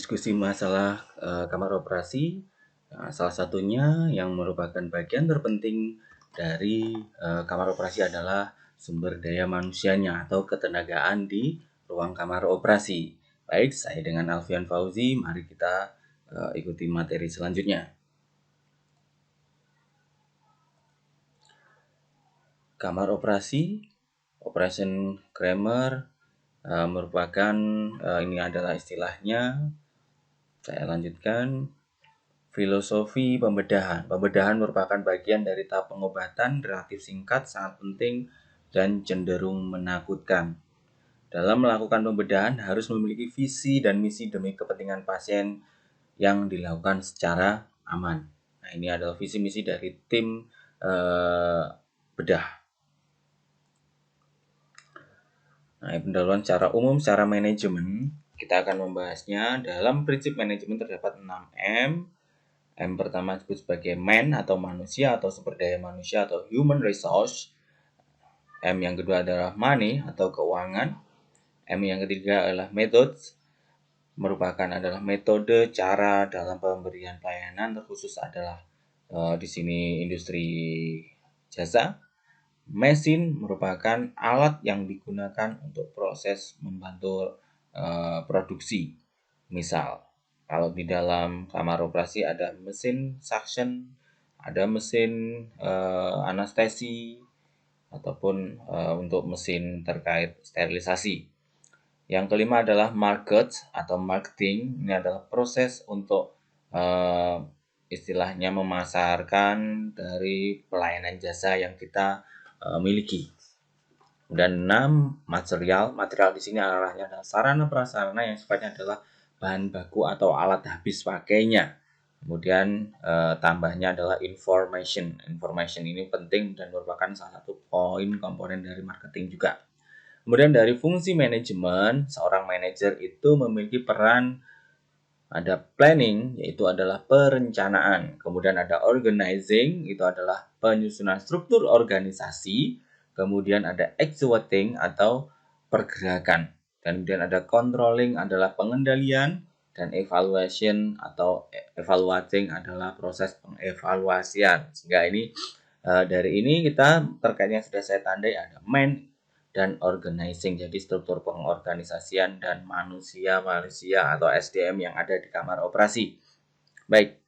diskusi masalah kamar operasi. Salah satunya yang merupakan bagian terpenting dari kamar operasi adalah sumber daya manusianya atau ketenagaan di ruang kamar operasi. Baik, saya dengan Alfian Fauzi, mari kita ikuti materi selanjutnya. Kamar operasi, Operation Kramer, merupakan ini adalah istilahnya. Saya lanjutkan. Filosofi pembedahan. Pembedahan merupakan bagian dari tahap pengobatan relatif singkat, sangat penting, dan cenderung menakutkan. Dalam melakukan pembedahan harus memiliki visi dan misi demi kepentingan pasien yang dilakukan secara aman. Nah, ini adalah visi misi dari tim bedah. Nah, pendahuluan secara umum, secara manajemen, kita akan membahasnya. Dalam prinsip manajemen terdapat 6M. M pertama disebut sebagai man atau manusia atau sumber daya manusia atau human resource. M yang kedua adalah money atau keuangan. M yang ketiga adalah methods, adalah metode, cara dalam pemberian pelayanan, terkhusus adalah di sini industri jasa. Mesin merupakan alat yang digunakan untuk proses membantu produksi. Misal, kalau di dalam kamar operasi ada mesin suction, ada mesin anestesi, ataupun untuk mesin terkait sterilisasi. Yang kelima adalah market atau marketing. Ini adalah proses untuk istilahnya memasarkan dari pelayanan jasa yang kita miliki. Dan 6, material. Material di sini arahnya adalah sarana prasarana yang sifatnya adalah bahan baku atau alat habis pakainya. Kemudian tambahnya adalah information. Information ini penting dan merupakan salah satu poin komponen dari marketing juga. Kemudian dari fungsi manajemen, seorang manajer itu memiliki peran. Ada planning, yaitu adalah perencanaan. Kemudian ada organizing, itu adalah penyusunan struktur organisasi. Kemudian ada executing atau pergerakan. Dan kemudian ada controlling adalah pengendalian. Dan evaluation atau evaluating adalah proses pengevaluasian. Sehingga ini dari ini kita terkaitnya sudah saya tandai ada man dan organizing, jadi struktur pengorganisasian dan manusia atau SDM yang ada di kamar operasi. Baik.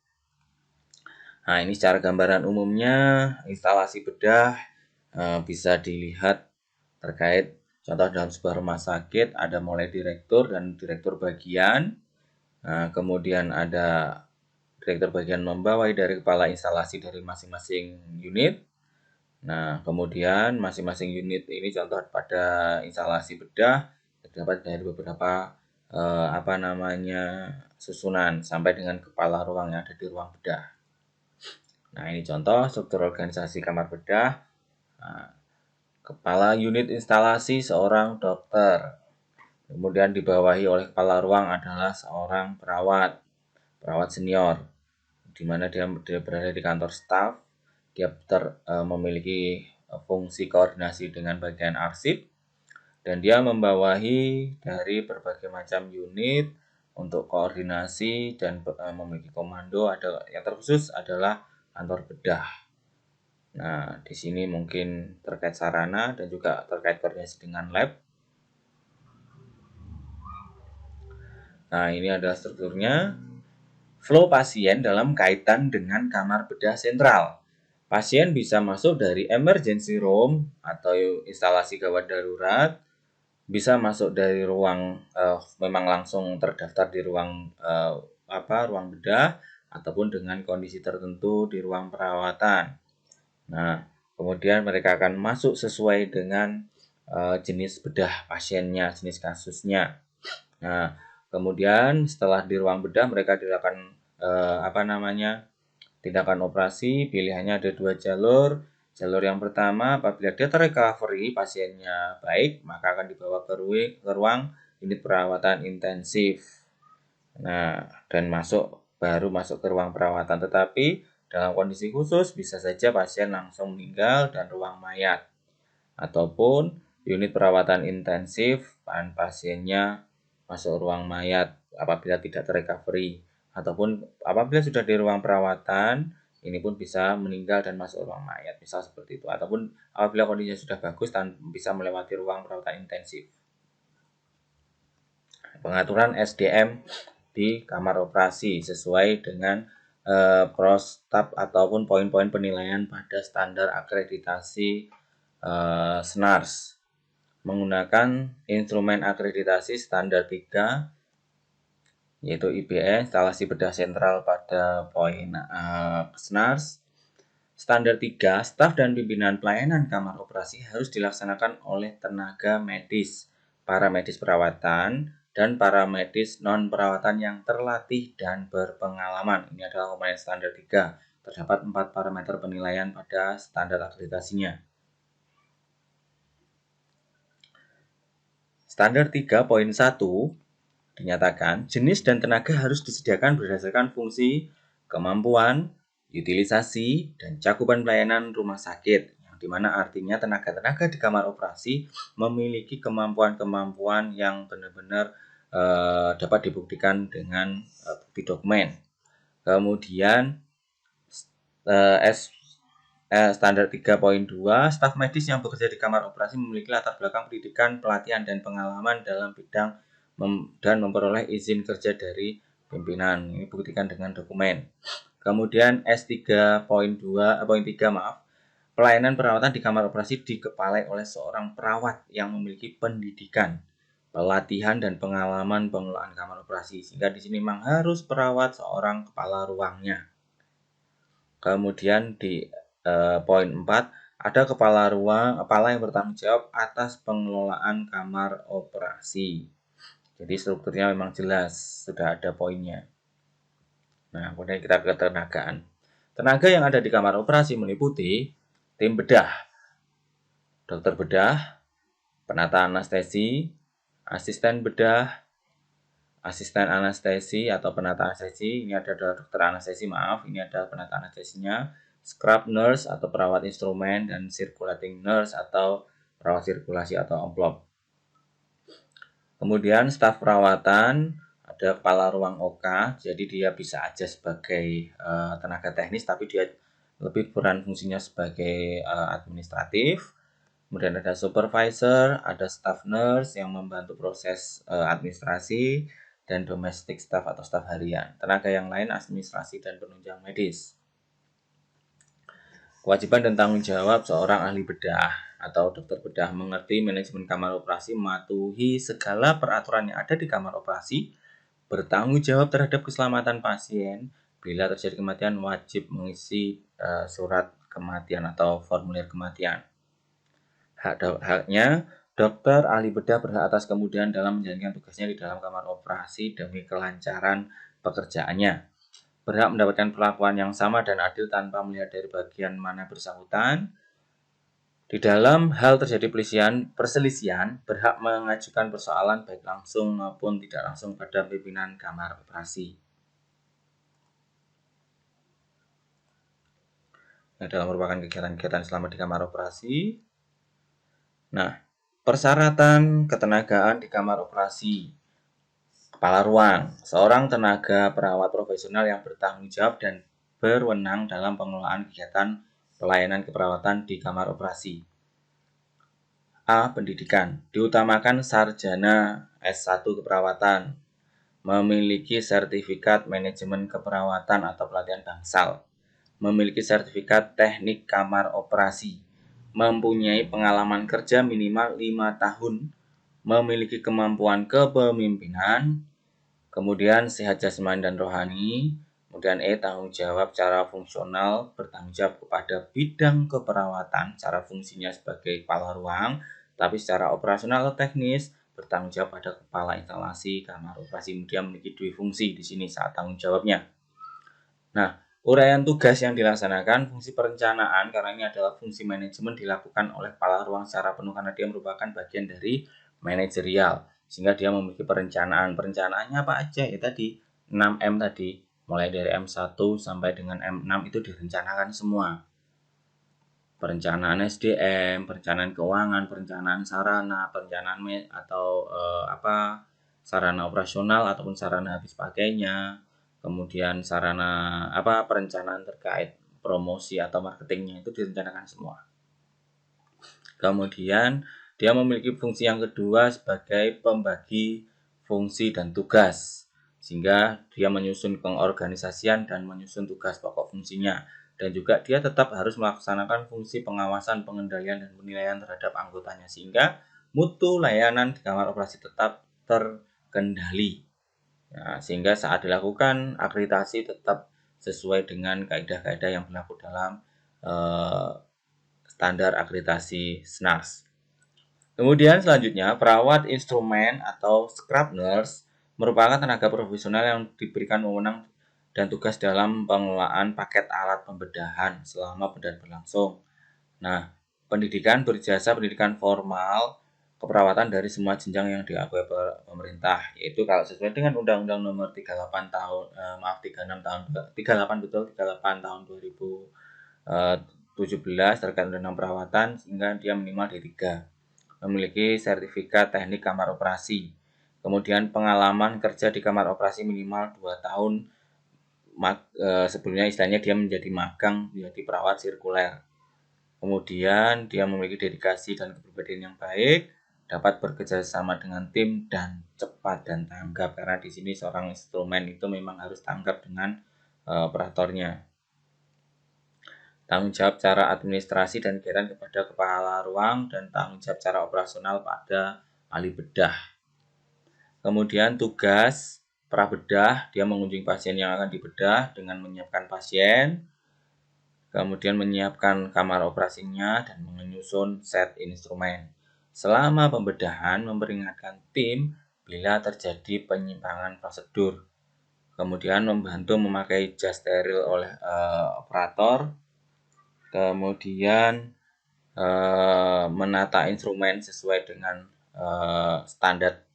Nah, ini secara gambaran umumnya instalasi bedah bisa dilihat terkait contoh dalam sebuah rumah sakit ada mulai direktur dan direktur bagian. Nah, kemudian ada direktur bagian membawahi dari kepala instalasi dari masing-masing unit. Nah, kemudian masing-masing unit ini contoh pada instalasi bedah terdapat dari beberapa susunan sampai dengan kepala ruang yang ada di ruang bedah. Nah, ini contoh struktur organisasi kamar bedah. Nah, kepala unit instalasi seorang dokter. Kemudian dibawahi oleh kepala ruang adalah seorang perawat senior, di mana dia berada di kantor staf. Dia memiliki fungsi koordinasi dengan bagian arsip, dan dia membawahi dari berbagai macam unit untuk koordinasi dan memiliki komando. Ada yang terkhusus adalah kantor bedah. Nah, di sini mungkin terkait sarana dan juga terkait koordinasi dengan lab. Nah, ini adalah strukturnya. Flow pasien dalam kaitan dengan kamar bedah sentral. Pasien bisa masuk dari emergency room atau instalasi gawat darurat, bisa masuk dari ruang memang langsung terdaftar di ruang ruang bedah, ataupun dengan kondisi tertentu di ruang perawatan. Nah, kemudian mereka akan masuk sesuai dengan jenis bedah pasiennya, jenis kasusnya. Nah, kemudian setelah di ruang bedah mereka dilakukan tindakan operasi. Pilihannya ada 2 jalur. Jalur yang pertama, apabila data recovery pasiennya baik, maka akan dibawa ke ruang unit perawatan intensif. Nah, dan baru masuk ke ruang perawatan. Tetapi dalam kondisi khusus bisa saja pasien langsung meninggal dan ruang mayat, ataupun unit perawatan intensif dan pasiennya masuk ruang mayat apabila tidak terrecovery, ataupun apabila sudah di ruang perawatan ini pun bisa meninggal dan masuk ruang mayat, misal seperti itu, ataupun apabila kondisinya sudah bagus dan bisa melewati ruang perawatan intensif. Pengaturan SDM di kamar operasi sesuai dengan protap ataupun poin-poin penilaian pada standar akreditasi SNARS menggunakan instrumen akreditasi standar 3 yaitu IBE, instalasi bedah sentral pada poin SNARS. Standar 3, staf dan pimpinan pelayanan kamar operasi harus dilaksanakan oleh tenaga medis, para medis perawatan, dan para medis non-perawatan yang terlatih dan berpengalaman. Ini adalah komponen standar 3. Terdapat 4 parameter penilaian pada standar akreditasinya. Standar 3.1 dinyatakan jenis dan tenaga harus disediakan berdasarkan fungsi, kemampuan, utilisasi, dan cakupan pelayanan rumah sakit, yang dimana artinya tenaga-tenaga di kamar operasi memiliki kemampuan-kemampuan yang benar-benar dapat dibuktikan dengan bukti dokumen. Kemudian standar 3.2, staf medis yang bekerja di kamar operasi memiliki latar belakang pendidikan, pelatihan, dan pengalaman dalam bidang dan memperoleh izin kerja dari pimpinan. Ini buktikan dengan dokumen. Kemudian S3.3, pelayanan perawatan di kamar operasi dikepalai oleh seorang perawat yang memiliki pendidikan, pelatihan, dan pengalaman pengelolaan kamar operasi. Sehingga di sini memang harus perawat seorang kepala ruangnya. Kemudian di poin 4, ada kepala yang bertanggung jawab atas pengelolaan kamar operasi. Jadi strukturnya memang jelas, sudah ada poinnya. Nah, kemudian kita ke ketenagaan. Tenaga yang ada di kamar operasi meliputi tim bedah, dokter bedah, penata anestesi, asisten bedah, asisten anestesi atau penata anestesi. Ini ada dokter anestesi, ini ada penata anestesinya. Scrub nurse atau perawat instrumen, dan circulating nurse atau perawat sirkulasi atau amplop. Kemudian staf perawatan, ada kepala ruang OK, jadi dia bisa aja sebagai tenaga teknis, tapi dia lebih peran fungsinya sebagai administratif. Kemudian ada supervisor, ada staff nurse yang membantu proses administrasi, dan domestic staff atau staf harian. Tenaga yang lain administrasi dan penunjang medis. Kewajiban dan tanggung jawab seorang ahli bedah atau dokter bedah mengerti manajemen kamar operasi, mematuhi segala peraturan yang ada di kamar operasi, bertanggung jawab terhadap keselamatan pasien. Bila terjadi kematian, wajib mengisi surat kematian atau formulir kematian. Haknya, dokter ahli bedah berhak atas kemudahan dalam menjalankan tugasnya di dalam kamar operasi demi kelancaran pekerjaannya. Berhak mendapatkan perlakuan yang sama dan adil tanpa melihat dari bagian mana bersangkutan. Di dalam hal terjadi perselisihan, berhak mengajukan persoalan baik langsung maupun tidak langsung pada pimpinan kamar operasi. Ini adalah merupakan kegiatan-kegiatan selama di kamar operasi. Nah, persyaratan ketenagaan di kamar operasi. Kepala ruang, seorang tenaga perawat profesional yang bertanggung jawab dan berwenang dalam pengelolaan kegiatan pelayanan keperawatan di kamar operasi. A. Pendidikan, diutamakan sarjana S1 keperawatan, memiliki sertifikat manajemen keperawatan atau pelatihan bangsal, memiliki sertifikat teknik kamar operasi, mempunyai pengalaman kerja minimal 5 tahun, memiliki kemampuan kepemimpinan, kemudian sehat jasmani dan rohani. Kemudian E, tanggung jawab secara fungsional, bertanggung jawab kepada bidang keperawatan secara fungsinya sebagai kepala ruang, tapi secara operasional atau teknis bertanggung jawab pada kepala instalasi kamar operasi. Dia memiliki dua fungsi di sini saat tanggung jawabnya. Nah, uraian tugas yang dilaksanakan, fungsi perencanaan, karena ini adalah fungsi manajemen, dilakukan oleh kepala ruang secara penuh karena dia merupakan bagian dari manajerial, sehingga dia memiliki perencanaan. Perencanaannya apa aja? Ya tadi 6M tadi, mulai dari M1 sampai dengan M6 itu direncanakan semua. Perencanaan SDM, perencanaan keuangan, perencanaan sarana, perencanaan sarana operasional ataupun sarana habis pakainya, kemudian sarana perencanaan terkait promosi atau marketingnya itu direncanakan semua. Kemudian dia memiliki fungsi yang kedua sebagai pembagi fungsi dan tugas, sehingga dia menyusun pengorganisasian dan menyusun tugas pokok fungsinya, dan juga dia tetap harus melaksanakan fungsi pengawasan, pengendalian, dan penilaian terhadap anggotanya, sehingga mutu layanan di kamar operasi tetap terkendali. Nah, sehingga saat dilakukan akreditasi tetap sesuai dengan kaidah-kaidah yang berlaku dalam standar akreditasi SNARS. Kemudian selanjutnya, perawat instrumen atau scrub nurse merupakan tenaga profesional yang diberikan wewenang dan tugas dalam pengelolaan paket alat pembedahan selama bedah berlangsung. Nah, pendidikan berjasa pendidikan formal keperawatan dari semua jenjang yang diakui pemerintah, yaitu kalau sesuai dengan Undang-Undang Nomor 38 tahun 38 tahun 2017 terkait tentang perawatan, sehingga dia minimal D3, memiliki sertifikat teknik kamar operasi, kemudian pengalaman kerja di kamar operasi minimal 2 tahun, sebelumnya istilahnya dia menjadi magang menjadi perawat sirkuler. Kemudian dia memiliki dedikasi dan kepribadian yang baik, dapat bekerja sama dengan tim dan cepat dan tanggap, karena di sini seorang instrumen itu memang harus tanggap dengan operatornya. Tanggung jawab cara administrasi dan kegiatan kepada kepala ruang, dan tanggung jawab cara operasional pada ahli bedah. Kemudian tugas prabedah, dia mengunjungi pasien yang akan dibedah dengan menyiapkan pasien, kemudian menyiapkan kamar operasinya, dan menyusun set instrumen. Selama pembedahan, memperingatkan tim bila terjadi penyimpangan prosedur. Kemudian membantu memakai jas steril oleh operator. Kemudian menata instrumen sesuai dengan standar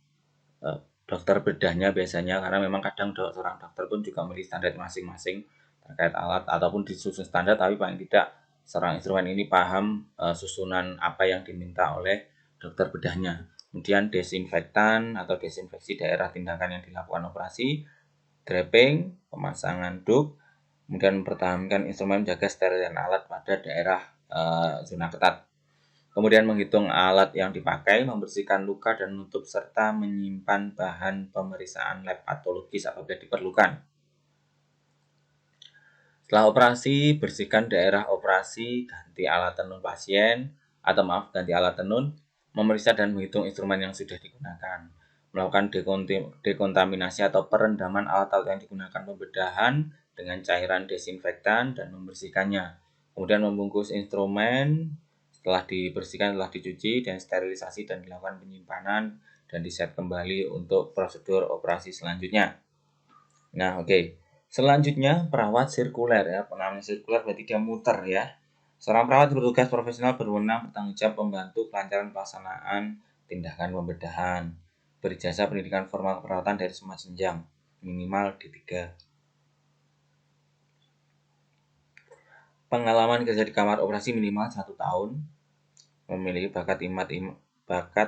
dokter bedahnya biasanya, karena memang kadang seorang dokter pun juga memiliki standar masing-masing terkait alat, ataupun disusun standar tapi paling tidak seorang instrumen ini paham susunan apa yang diminta oleh dokter bedahnya. Kemudian desinfektan atau desinfeksi daerah tindakan yang dilakukan operasi, draping, pemasangan duk, kemudian mempertahankan instrumen menjaga steril dan alat pada daerah zona ketat. Kemudian menghitung alat yang dipakai, membersihkan luka dan menutup, serta menyimpan bahan pemeriksaan lab patologis apabila diperlukan. Setelah operasi, bersihkan daerah operasi, ganti alat tenun pasien, ganti alat tenun, memeriksa dan menghitung instrumen yang sudah digunakan, melakukan dekontaminasi atau perendaman alat-alat yang digunakan pembedahan dengan cairan desinfektan dan membersihkannya. Kemudian membungkus instrumen setelah dibersihkan, setelah dicuci dan sterilisasi, dan dilakukan penyimpanan dan diset kembali untuk prosedur operasi selanjutnya. Nah, oke. Selanjutnya perawat sirkuler ya. Penanganan sirkuler berarti dia muter ya. Seorang perawat bertugas profesional berwenang bertanggung jawab membantu kelancaran pelaksanaan tindakan pembedahan. Berjasa pendidikan formal keperawatan dari semua jenjang, minimal D3. Pengalaman kerja di kamar operasi minimal 1 tahun. Memiliki bakat,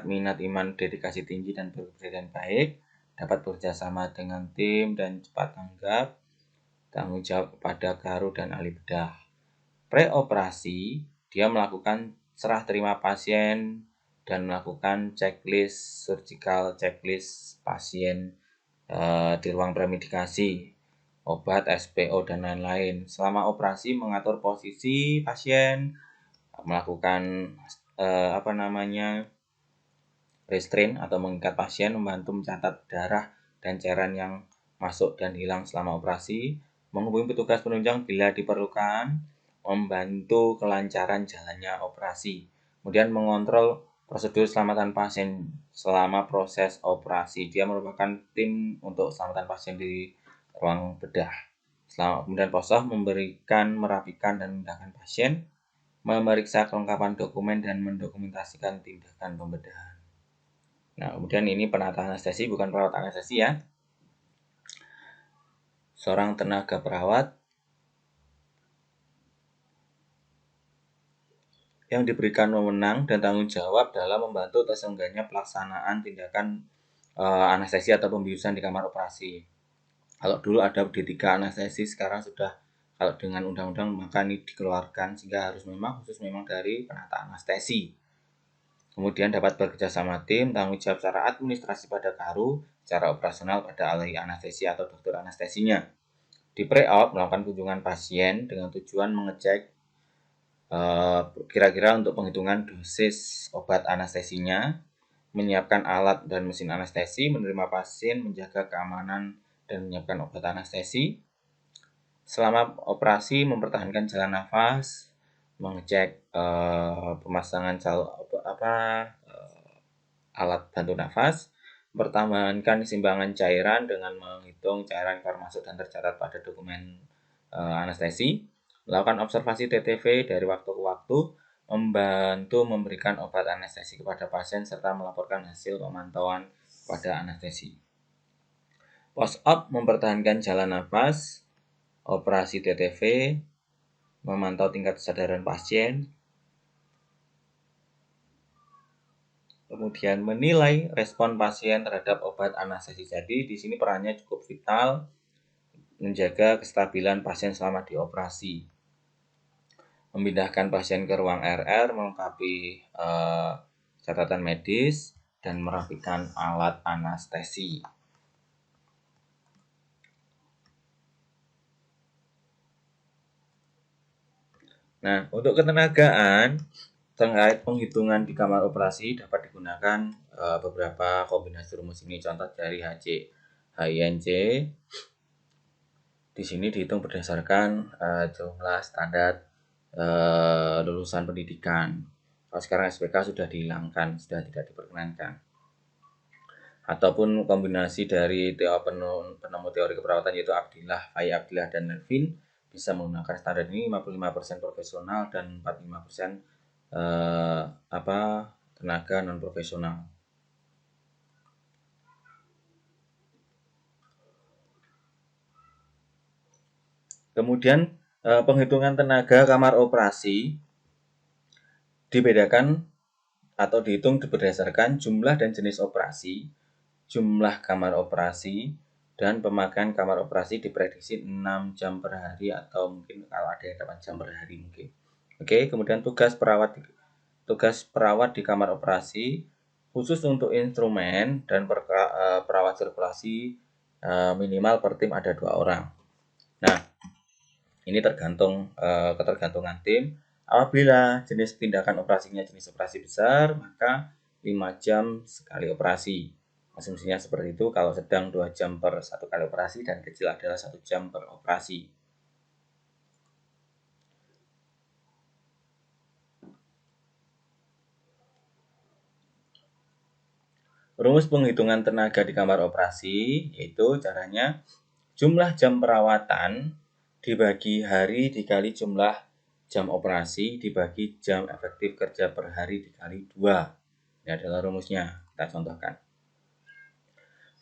minat, iman, dedikasi tinggi, dan berkepribadian baik. Dapat bekerjasama dengan tim dan cepat tanggap. Tanggung jawab kepada garu dan ahli bedah. Preoperasi, dia melakukan serah terima pasien dan melakukan checklist surgical, checklist pasien di ruang premedikasi, obat, SPO, dan lain-lain. Selama operasi mengatur posisi pasien, melakukan restrain atau mengikat pasien, membantu mencatat darah dan cairan yang masuk dan hilang selama operasi, menghubungi petugas penunjang bila diperlukan, membantu kelancaran jalannya operasi, kemudian mengontrol prosedur keselamatan pasien selama proses operasi. Dia merupakan tim untuk keselamatan pasien di ruang bedah. Kemudian posoh merapikan dan memindahkan pasien, memeriksa kelengkapan dokumen, dan mendokumentasikan tindakan pembedahan. Nah, kemudian ini penata anestesi, bukan perawat anestesi ya. Seorang tenaga perawat yang diberikan wewenang dan tanggung jawab dalam membantu terselenggaranya pelaksanaan tindakan anestesi atau pembiusan di kamar operasi. Kalau dulu ada D3 anestesi, sekarang sudah, kalau dengan undang-undang maka ini dikeluarkan, sehingga harus memang khusus memang dari penata anestesi. Kemudian dapat bekerja sama tim, tanggung jawab secara administrasi pada KARU, secara operasional pada ahli anestesi atau dokter anestesinya. Di pre-op melakukan kunjungan pasien dengan tujuan mengecek kira-kira untuk penghitungan dosis obat anestesinya, menyiapkan alat dan mesin anestesi, menerima pasien, menjaga keamanan dan menyiapkan obat anestesi. Selama operasi mempertahankan jalan nafas, mengecek pemasangan alat bantu nafas, mempertahankan keseimbangan cairan dengan menghitung cairan keluar masuk dan tercatat pada dokumen anestesi, melakukan observasi TTV dari waktu ke waktu, membantu memberikan obat anestesi kepada pasien serta melaporkan hasil pemantauan pada anestesi. Post-op mempertahankan jalan nafas, operasi TTV, memantau tingkat kesadaran pasien, kemudian menilai respon pasien terhadap obat anestesi. Jadi di sini perannya cukup vital, menjaga kestabilan pasien selama dioperasi. Memindahkan pasien ke ruang RR, melengkapi catatan medis, dan merapikan alat anestesi. Nah, untuk ketenagaan terkait penghitungan di kamar operasi dapat digunakan beberapa kombinasi rumus ini. Contoh dari HINC. Di sini dihitung berdasarkan jumlah standar lulusan pendidikan. Kalau sekarang SPK sudah dihilangkan, sudah tidak diperkenankan. Ataupun kombinasi dari penemu teori keperawatan yaitu Abdillah, Fai Abdillah, dan Nelvin bisa menggunakan standar ini 55% profesional dan 45% tenaga non profesional. Kemudian penghitungan tenaga kamar operasi dibedakan atau dihitung berdasarkan jumlah dan jenis operasi, jumlah kamar operasi, dan pemakaian kamar operasi diprediksi 6 jam per hari atau mungkin kalau ada yang 8 jam per hari mungkin. Oke, kemudian tugas perawat di kamar operasi khusus untuk instrumen dan perawat sirkulasi minimal per tim ada 2 orang. Nah, ini tergantung ketergantungan tim. Apabila jenis tindakan operasinya jenis operasi besar, maka 5 jam sekali operasi. Asumsinya seperti itu. Kalau sedang 2 jam per satu kali operasi dan kecil adalah 1 jam per operasi. Rumus penghitungan tenaga di kamar operasi yaitu caranya jumlah jam perawatan dibagi hari dikali jumlah jam operasi dibagi jam efektif kerja per hari dikali 2. Ini adalah rumusnya. Kita contohkan.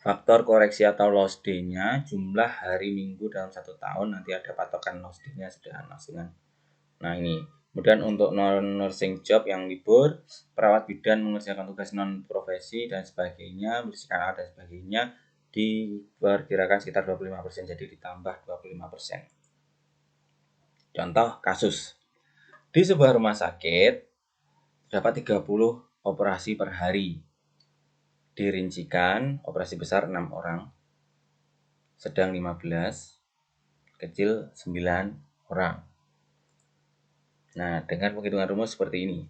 Faktor koreksi atau loss day-nya jumlah hari minggu dalam 1 tahun. Nanti ada patokan loss day-nya sederhana. Nah ini. Kemudian untuk non-nursing job yang libur, perawat bidan mengerjakan tugas non-profesi dan sebagainya, membersihkan alat dan sebagainya, diperkirakan sekitar 25%, jadi ditambah 25%. Contoh kasus. Di sebuah rumah sakit, dapat 30 operasi per hari. Dirincikan, operasi besar 6 orang, sedang 15, kecil 9 orang. Nah, dengan penghitungan rumus seperti ini.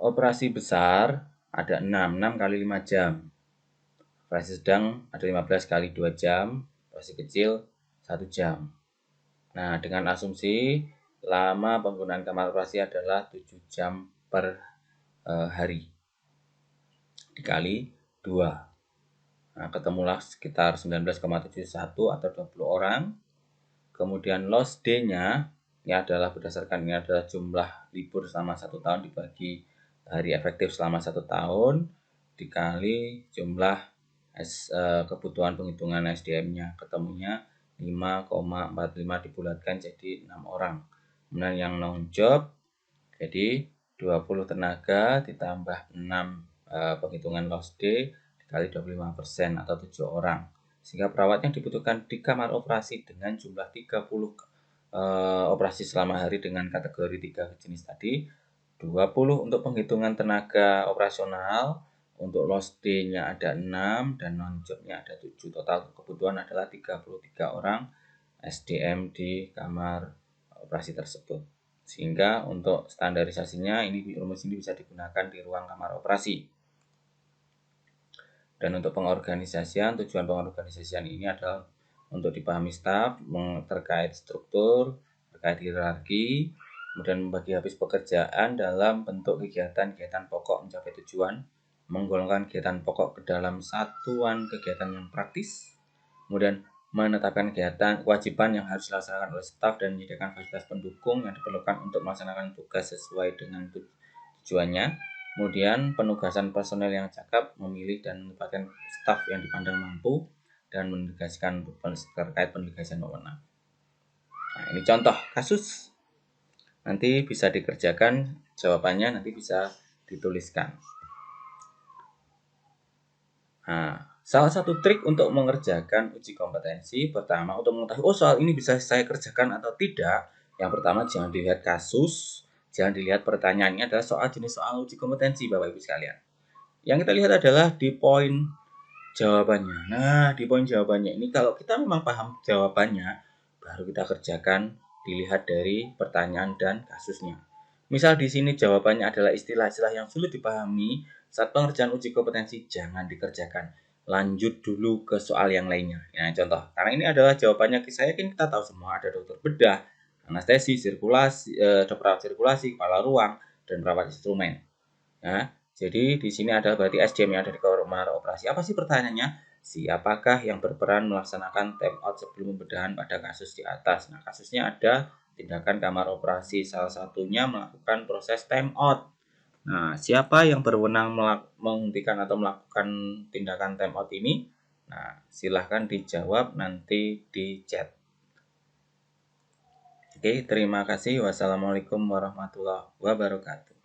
Operasi besar ada 6 kali 5 jam. Operasi sedang ada 15 kali 2 jam. Operasi kecil 1 jam. Nah, dengan asumsi lama penggunaan kamar operasi adalah 7 jam per hari. Dikali 2. Nah, ketemulah sekitar 19,71 atau 20 orang. Kemudian loss day-nya ini adalah jumlah libur selama 1 tahun dibagi hari efektif selama 1 tahun dikali jumlah kebutuhan penghitungan SDM-nya. Ketemunya 5,45 dibulatkan jadi 6 orang. Kemudian yang non job jadi 20 tenaga ditambah 6 penghitungan loss day dikali 25% atau 7 orang. Sehingga perawat yang dibutuhkan di kamar operasi dengan jumlah 30 operasi selama hari dengan kategori 3 jenis tadi, 20 untuk penghitungan tenaga operasional, untuk loss day-nya ada 6 dan non-job-nya ada 7. Total kebutuhan adalah 33 orang SDM di kamar operasi tersebut. Sehingga untuk standarisasinya rumus ini bisa digunakan di ruang kamar operasi. Dan untuk pengorganisasian, tujuan pengorganisasian ini adalah untuk dipahami staf terkait struktur, terkait hierarki, kemudian membagi habis pekerjaan dalam bentuk kegiatan-kegiatan pokok mencapai tujuan, menggolongkan kegiatan pokok ke dalam satuan kegiatan yang praktis, kemudian menetapkan kewajiban yang harus dilaksanakan oleh staf dan menyediakan fasilitas pendukung yang diperlukan untuk melaksanakan tugas sesuai dengan tujuannya. Kemudian penugasan personel yang cakap, memilih dan menempatkan staf yang dipandang mampu, dan menegaskan terkait penugasan wewenang. Nah, ini contoh kasus. Nanti bisa dikerjakan, jawabannya nanti bisa dituliskan. Nah, salah satu trik untuk mengerjakan uji kompetensi, pertama untuk mengetahui soal ini bisa saya kerjakan atau tidak. Yang pertama, jangan dilihat kasus, jangan dilihat pertanyaannya adalah jenis soal uji kompetensi, Bapak Ibu sekalian. Yang kita lihat adalah di poin jawabannya. Nah, di poin jawabannya ini kalau kita memang paham jawabannya, baru kita kerjakan dilihat dari pertanyaan dan kasusnya. Misal di sini jawabannya adalah istilah-istilah yang sulit dipahami, saat pengerjaan uji kompetensi jangan dikerjakan. Lanjut dulu ke soal yang lainnya. Ya, contoh, karena ini adalah jawabannya, saya yakin kita tahu semua ada dokter bedah, anestesi, sirkulasi, perawat sirkulasi, kepala ruang, dan perawat instrumen. Nah, jadi di sini adalah berarti SDM yang ada di kamar operasi. Apa sih pertanyaannya? Siapakah yang berperan melaksanakan time out sebelum pembedahan pada kasus di atas? Nah, kasusnya ada tindakan kamar operasi. Salah satunya melakukan proses time out. Nah, siapa yang berwenang menghentikan atau melakukan tindakan time out ini? Nah, silahkan dijawab nanti di chat. Oke, terima kasih. Wassalamualaikum warahmatullahi wabarakatuh.